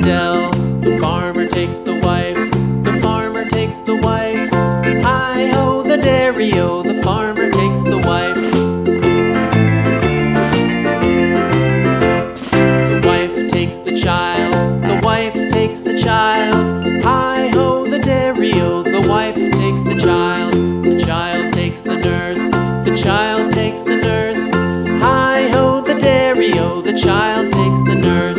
dell. The farmer takes the wife, the farmer takes the wife. Hi-ho, the dairy-o, the farmer takes the wife. The wife takes the child, the wife takes the child. Hi-ho, the dairy-o, the wife takes the child. The child takes the nurse, the child takes the nurse. Hi-ho, the dairy-o, the child takes the nurse.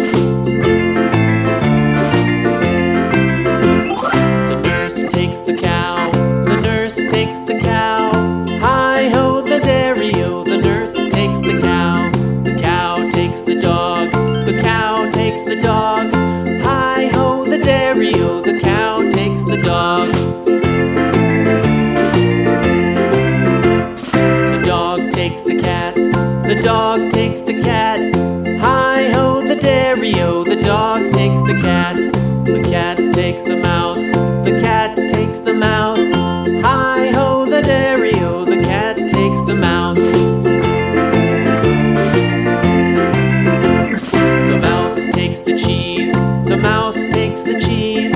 The nurse takes the cow, the nurse takes the cow. Hi-ho, the dairy-o, the nurse takes the cow. The cow takes the dog, the cow takes the dog. Hi-ho, the dairy-o, the cow takes the dog. The dog takes the cat, the dog takes the cat. Hi-ho, the dairy-o, the dog takes the cat. The cat takes the mouse, the cat takes the mouse. Hi-ho, the dairy-o, the cat takes the mouse. The mouse takes the cheese, the mouse takes the cheese.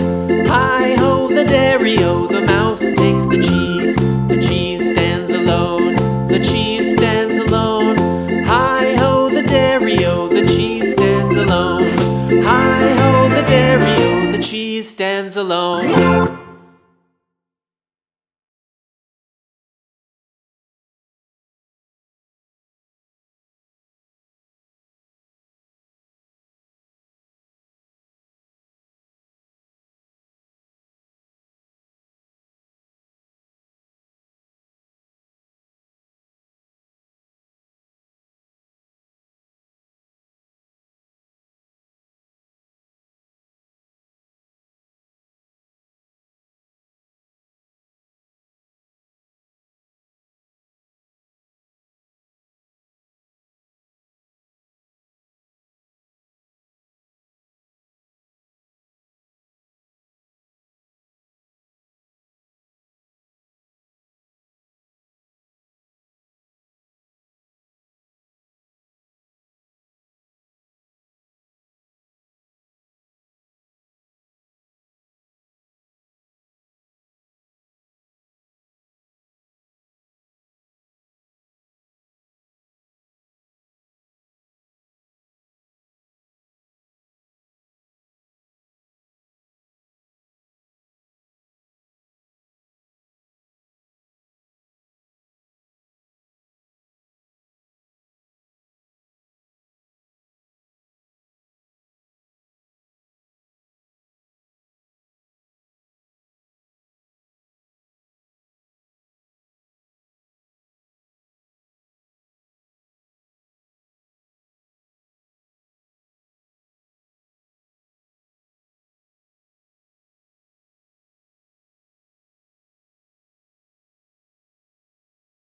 Hi-ho, the dairy-o, the mouse takes the cheese. The cheese stands alone, the cheese stands alone. Hi-ho, the dairy-o, the cheese stands alone. Hi-ho, the dairy-o, the cheese stands alone.